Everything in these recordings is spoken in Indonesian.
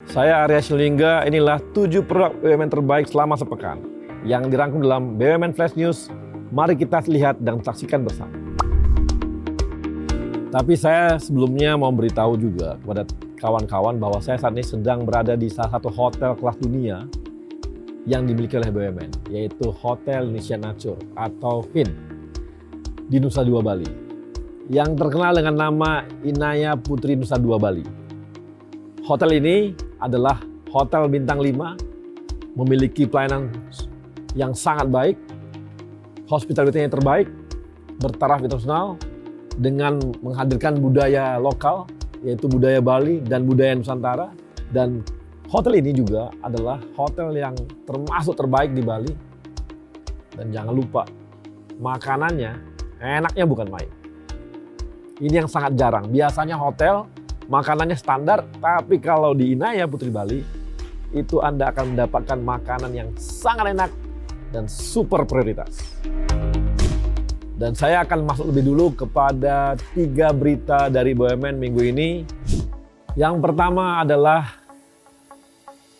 Saya Arya Sinulinga, inilah 7 produk BUMN terbaik selama sepekan yang dirangkum dalam BUMN Flash News. Mari kita lihat dan saksikan bersama. Tapi saya sebelumnya mau beritahu juga kepada kawan-kawan bahwa saya saat ini sedang berada di salah satu hotel kelas dunia yang dimiliki oleh BUMN, yaitu Hotel Indonesia Natur atau HIN di Nusa Dua Bali, yang terkenal dengan nama Inaya Putri Nusa Dua Bali. Hotel ini adalah hotel bintang 5, memiliki pelayanan yang sangat baik, hospitality-nya terbaik, bertaraf internasional, dengan menghadirkan budaya lokal, yaitu budaya Bali dan budaya Nusantara. Dan hotel ini juga adalah hotel yang termasuk terbaik di Bali. Dan jangan lupa, makanannya enaknya bukan main. Ini yang sangat jarang. Biasanya hotel makanannya standar, tapi kalau di Inaya Putri Bali, itu Anda akan mendapatkan makanan yang sangat enak dan super prioritas. Dan saya akan masuk lebih dulu kepada 3 berita dari BUMN minggu ini. Yang pertama adalah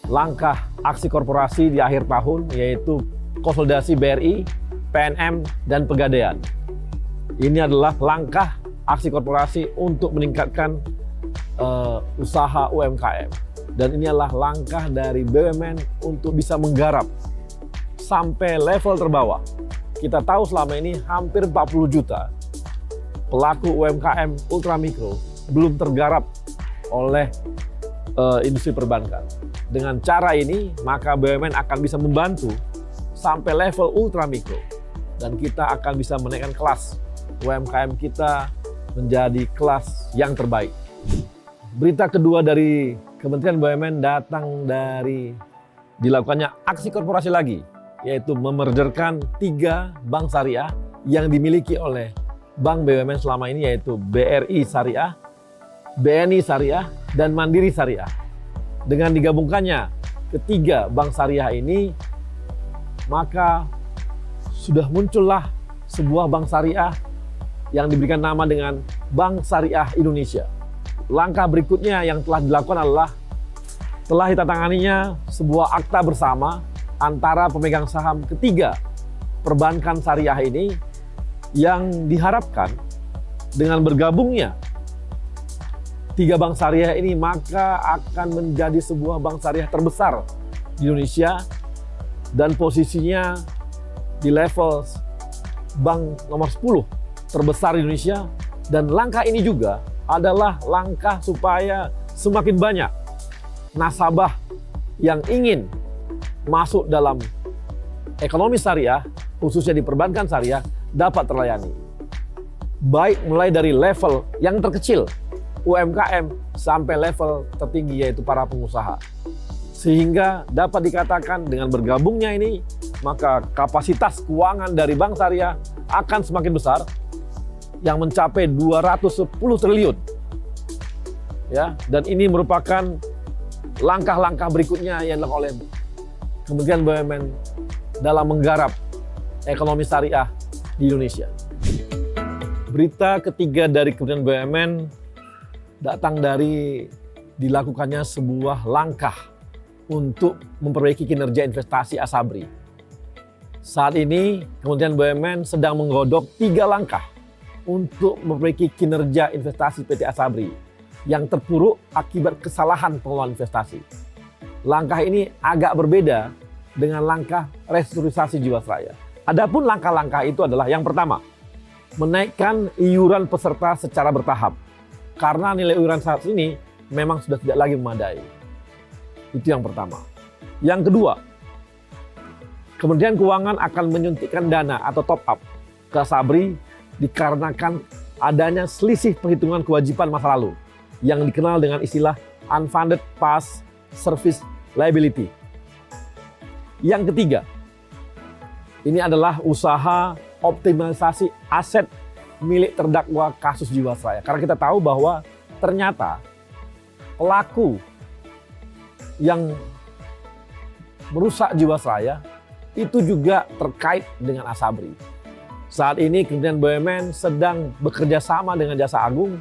langkah aksi korporasi di akhir tahun, yaitu konsolidasi BRI, PNM, dan Pegadaian. Ini adalah langkah aksi korporasi untuk meningkatkan usaha UMKM. Dan ini adalah langkah dari BUMN untuk bisa menggarap sampai level terbawah. Kita tahu selama ini hampir 40 juta pelaku UMKM ultramikro belum tergarap oleh industri perbankan. Dengan cara ini, maka BUMN akan bisa membantu sampai level ultramikro. Dan kita akan bisa menaikkan kelas UMKM kita menjadi kelas yang terbaik. Berita kedua dari Kementerian BUMN datang dari dilakukannya aksi korporasi lagi, yaitu memergerkan 3 bank syariah yang dimiliki oleh bank BUMN selama ini, yaitu BRI Syariah, BNI Syariah, dan Mandiri Syariah. Dengan digabungkannya ketiga bank syariah ini, maka sudah muncullah sebuah bank syariah yang diberikan nama dengan Bank Syariah Indonesia. Langkah berikutnya yang telah dilakukan adalah telah ditandatanganinya sebuah akta bersama antara pemegang saham ketiga perbankan syariah ini, yang diharapkan dengan bergabungnya 3 bank syariah ini maka akan menjadi sebuah bank syariah terbesar di Indonesia dan posisinya di level bank nomor 10 terbesar di Indonesia. Dan langkah ini juga adalah langkah supaya semakin banyak nasabah yang ingin masuk dalam ekonomi syariah, khususnya di perbankan syariah, dapat terlayani. Baik mulai dari level yang terkecil, UMKM, sampai level tertinggi, yaitu para pengusaha. Sehingga dapat dikatakan dengan bergabungnya ini, maka kapasitas keuangan dari bank syariah akan semakin besar, yang mencapai 210 triliun. Ya, dan ini merupakan langkah-langkah berikutnya yang dilakukan oleh Kementerian BUMN dalam menggarap ekonomi syariah di Indonesia. Berita ketiga dari Kementerian BUMN datang dari dilakukannya sebuah langkah untuk memperbaiki kinerja investasi Asabri. Saat ini Kementerian BUMN sedang menggodok 3 langkah untuk memperbaiki kinerja investasi PT Asabri yang terpuruk akibat kesalahan pengelolaan investasi. Langkah ini agak berbeda dengan langkah restrukturisasi Jiwasraya. Adapun langkah-langkah itu adalah yang pertama, menaikkan iuran peserta secara bertahap. Karena nilai iuran saat ini memang sudah tidak lagi memadai. Itu yang pertama. Yang kedua, Kementerian Keuangan akan menyuntikkan dana atau top up ke Asabri dikarenakan adanya selisih perhitungan kewajiban masa lalu yang dikenal dengan istilah unfunded past service liability. Yang ketiga, ini adalah usaha optimalisasi aset milik terdakwa kasus Jiwasraya. Karena kita tahu bahwa ternyata pelaku yang merusak Jiwasraya itu juga terkait dengan Asabri. Saat ini Kementerian BUMN sedang bekerja sama dengan Jaksa Agung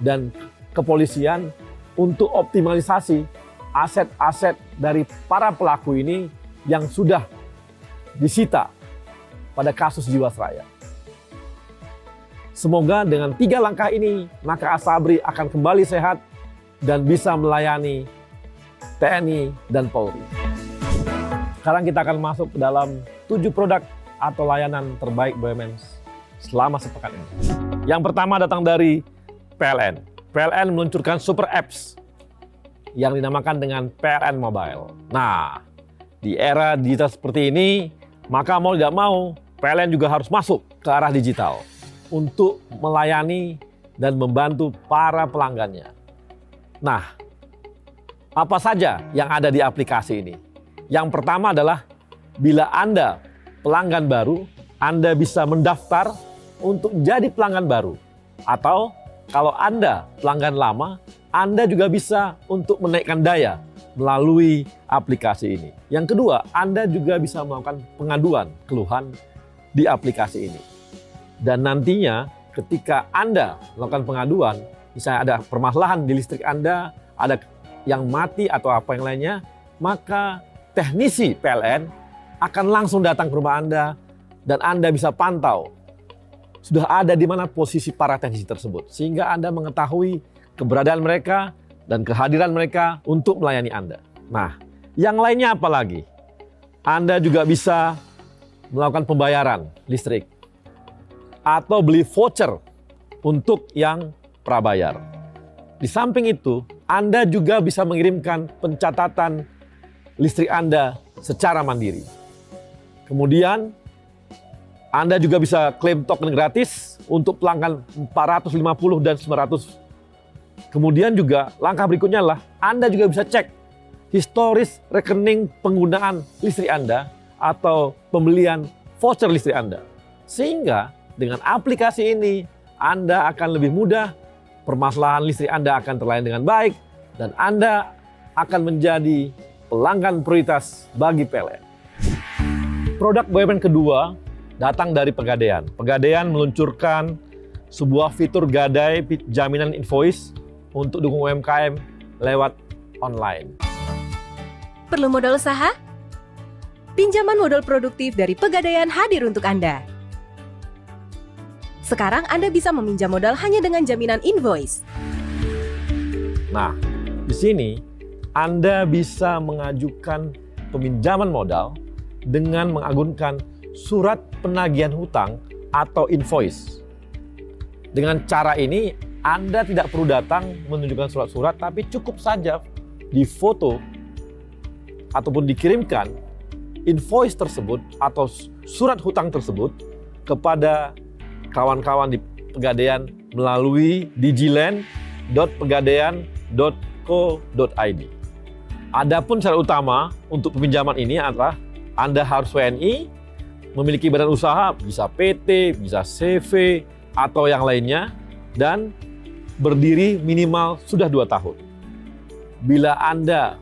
dan kepolisian untuk optimalisasi aset-aset dari para pelaku ini yang sudah disita pada kasus Jiwasraya. Semoga dengan 3 langkah ini, maka Asabri akan kembali sehat dan bisa melayani TNI dan Polri. Sekarang kita akan masuk ke dalam 7 produk atau layanan terbaik BUMN selama sepekan ini. Yang pertama datang dari PLN. PLN meluncurkan super apps yang dinamakan dengan PLN Mobile. Nah, di era digital seperti ini, maka mau tidak mau PLN juga harus masuk ke arah digital untuk melayani dan membantu para pelanggannya. Nah, apa saja yang ada di aplikasi ini? Yang pertama adalah bila Anda pelanggan baru, Anda bisa mendaftar untuk jadi pelanggan baru. Atau kalau Anda pelanggan lama, Anda juga bisa untuk menaikkan daya melalui aplikasi ini. Yang kedua, Anda juga bisa melakukan pengaduan keluhan di aplikasi ini. Dan nantinya ketika Anda melakukan pengaduan, misalnya ada permasalahan di listrik Anda, ada yang mati atau apa yang lainnya, maka teknisi PLN akan langsung datang ke rumah Anda dan Anda bisa pantau sudah ada di mana posisi para teknisi tersebut. Sehingga Anda mengetahui keberadaan mereka dan kehadiran mereka untuk melayani Anda. Nah, yang lainnya apa lagi? Anda juga bisa melakukan pembayaran listrik atau beli voucher untuk yang prabayar. Di samping itu, Anda juga bisa mengirimkan pencatatan listrik Anda secara mandiri. Kemudian, Anda juga bisa klaim token gratis untuk pelanggan 450 dan 900. Kemudian juga langkah berikutnya adalah Anda juga bisa cek historis rekening penggunaan listrik Anda atau pembelian voucher listrik Anda. Sehingga dengan aplikasi ini Anda akan lebih mudah, permasalahan listrik Anda akan terlayani dengan baik, dan Anda akan menjadi pelanggan prioritas bagi PLN. Produk BUMN kedua datang dari Pegadaian. Pegadaian meluncurkan sebuah fitur gadai jaminan invoice untuk dukung UMKM lewat online. Perlu modal usaha? Pinjaman modal produktif dari Pegadaian hadir untuk Anda. Sekarang Anda bisa meminjam modal hanya dengan jaminan invoice. Nah, di sini Anda bisa mengajukan peminjaman modal dengan mengagunkan surat penagihan hutang atau invoice. Dengan cara ini, Anda tidak perlu datang menunjukkan surat-surat, tapi cukup saja difoto ataupun dikirimkan invoice tersebut atau surat hutang tersebut kepada kawan-kawan di Pegadaian melalui digiland.pegadaian.co.id. Adapun syarat utama untuk peminjaman ini adalah Anda harus WNI, memiliki badan usaha, bisa PT, bisa CV, atau yang lainnya, dan berdiri minimal sudah 2 tahun. Bila Anda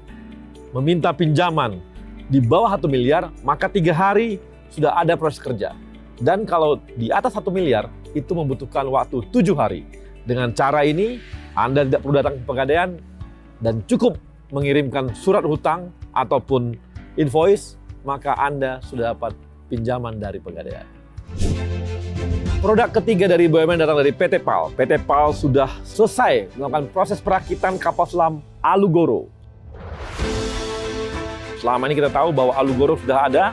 meminta pinjaman di bawah 1 miliar, maka 3 hari sudah ada proses kerja. Dan kalau di atas 1 miliar, itu membutuhkan waktu 7 hari. Dengan cara ini, Anda tidak perlu datang ke Pegadaian dan cukup mengirimkan surat hutang ataupun invoice, maka Anda sudah dapat pinjaman dari Pegadaian. Produk ketiga dari BUMN datang dari PT PAL. PT PAL sudah selesai melakukan proses perakitan kapal selam Alugoro. Selama ini kita tahu bahwa Alugoro sudah ada,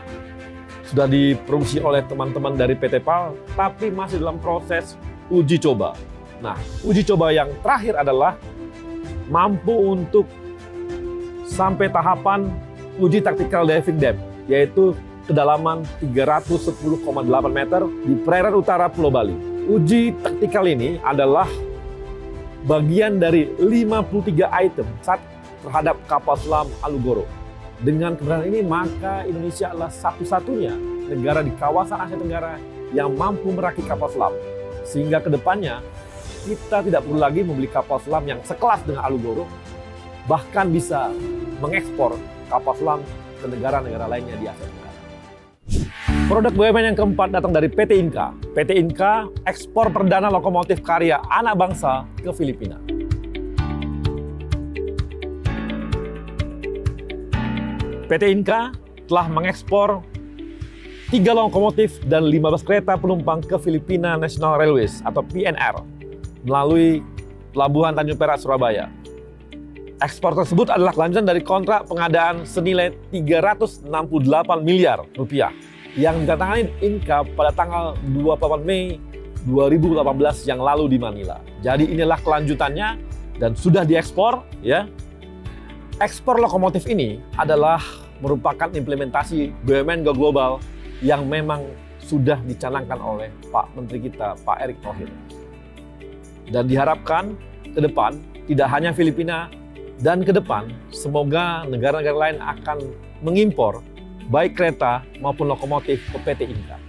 sudah diproduksi oleh teman-teman dari PT PAL, tapi masih dalam proses uji coba. Nah, uji coba yang terakhir adalah mampu untuk sampai tahapan uji tactical diving depth, yaitu kedalaman 310,8 meter di perairan utara Pulau Bali. Uji taktikal ini adalah bagian dari 53 item terhadap kapal selam Alugoro. Dengan keberadaan ini, maka Indonesia adalah satu-satunya negara di kawasan Asia Tenggara yang mampu merakit kapal selam. Sehingga kedepannya, kita tidak perlu lagi membeli kapal selam yang sekelas dengan Alugoro, bahkan bisa mengekspor kapal selam ke negara-negara lainnya di Asia Tenggara. Produk BUMN yang keempat datang dari PT Inka. PT Inka ekspor perdana lokomotif karya anak bangsa ke Filipina. PT Inka telah mengekspor 3 lokomotif dan 15 kereta penumpang ke Filipina National Railways atau PNR melalui Pelabuhan Tanjung Perak, Surabaya. Ekspor tersebut adalah kelanjutan dari kontrak pengadaan senilai 368 miliar rupiah yang ditandatangani Inka pada tanggal 28 Mei 2018 yang lalu di Manila. Jadi inilah kelanjutannya dan sudah diekspor ya. Ekspor lokomotif ini adalah merupakan implementasi BUMN Go Global yang memang sudah dicanangkan oleh Pak Menteri kita, Pak Erick Thohir. Dan diharapkan ke depan tidak hanya Filipina dan ke depan semoga negara-negara lain akan mengimpor baik kereta maupun lokomotif ke PT Inka.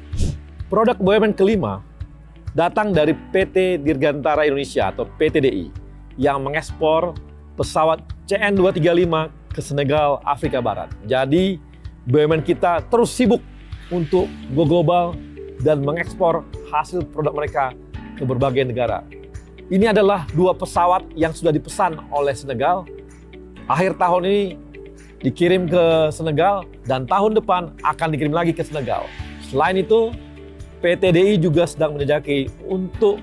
Produk BUMN kelima datang dari PT Dirgantara Indonesia atau PTDI yang mengekspor pesawat CN235 ke Senegal, Afrika Barat. Jadi BUMN kita terus sibuk untuk go global dan mengekspor hasil produk mereka ke berbagai negara. Ini adalah 2 pesawat yang sudah dipesan oleh Senegal. Akhir tahun ini dikirim ke Senegal dan tahun depan akan dikirim lagi ke Senegal. Selain itu, PTDI juga sedang menjajaki untuk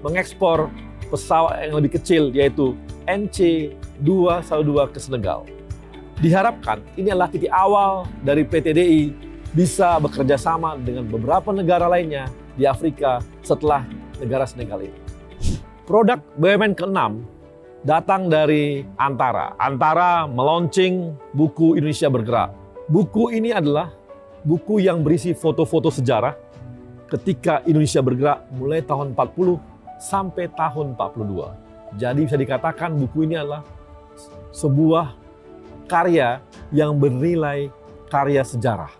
mengekspor pesawat yang lebih kecil yaitu NC212 ke Senegal. Diharapkan ini adalah titik awal dari PTDI bisa bekerja sama dengan beberapa negara lainnya di Afrika setelah negara Senegal ini. Produk BUMN ke-6 datang dari Antara. Antara meluncing buku Indonesia Bergerak. Buku ini adalah buku yang berisi foto-foto sejarah ketika Indonesia bergerak mulai tahun 40 sampai tahun 42. Jadi bisa dikatakan buku ini adalah sebuah karya yang bernilai karya sejarah.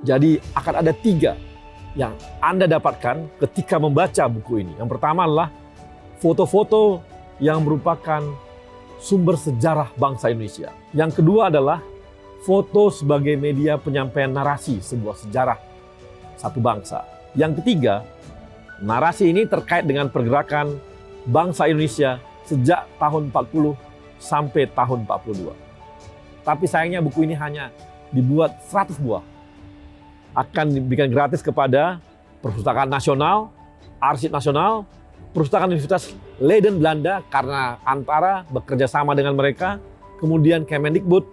Jadi akan ada 3 yang Anda dapatkan ketika membaca buku ini. Yang pertama adalah foto-foto yang merupakan sumber sejarah bangsa Indonesia. Yang kedua adalah foto sebagai media penyampaian narasi sebuah sejarah satu bangsa. Yang ketiga, narasi ini terkait dengan pergerakan bangsa Indonesia sejak tahun 40 sampai tahun 42. Tapi sayangnya buku ini hanya dibuat 100 buah. Akan diberikan gratis kepada Perpustakaan Nasional, Arsip Nasional, Perpustakaan Universitas Leiden Belanda karena Antara bekerja sama dengan mereka, kemudian Kemendikbud,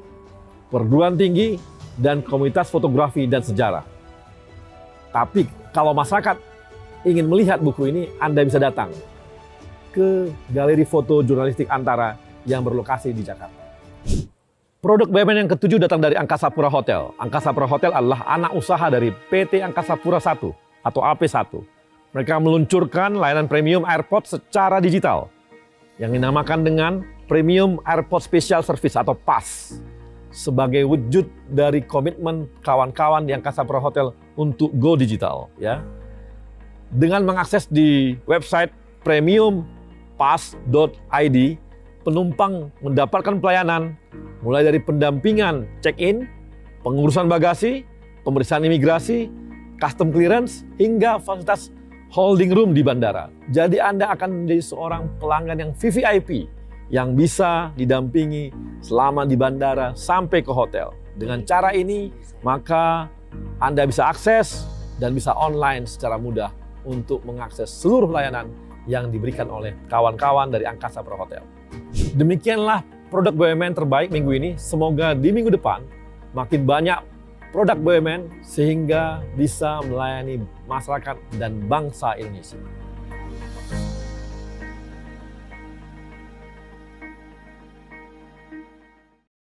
perguruan tinggi, dan komunitas fotografi dan sejarah. Tapi kalau masyarakat ingin melihat buku ini, Anda bisa datang ke Galeri Foto Jurnalistik Antara yang berlokasi di Jakarta. Produk BUMN yang ke-7 datang dari Angkasa Pura Hotel. Angkasa Pura Hotel adalah anak usaha dari PT Angkasa Pura I atau AP1. Mereka meluncurkan layanan premium airport secara digital yang dinamakan dengan Premium Airport Special Service atau PAS sebagai wujud dari komitmen kawan-kawan di Angkasa Pura Hotel untuk go digital. Ya. Dengan mengakses di website premiumpass.id, penumpang mendapatkan pelayanan mulai dari pendampingan check-in, pengurusan bagasi, pemeriksaan imigrasi, custom clearance, hingga fasilitas holding room di bandara. Jadi Anda akan menjadi seorang pelanggan yang VVIP yang bisa didampingi selama di bandara sampai ke hotel. Dengan cara ini, maka Anda bisa akses dan bisa online secara mudah untuk mengakses seluruh layanan yang diberikan oleh kawan-kawan dari Angkasa Pura Hotel. Demikianlah produk BUMN terbaik minggu ini. Semoga di minggu depan makin banyak produk BUMN sehingga bisa melayani masyarakat dan bangsa Indonesia.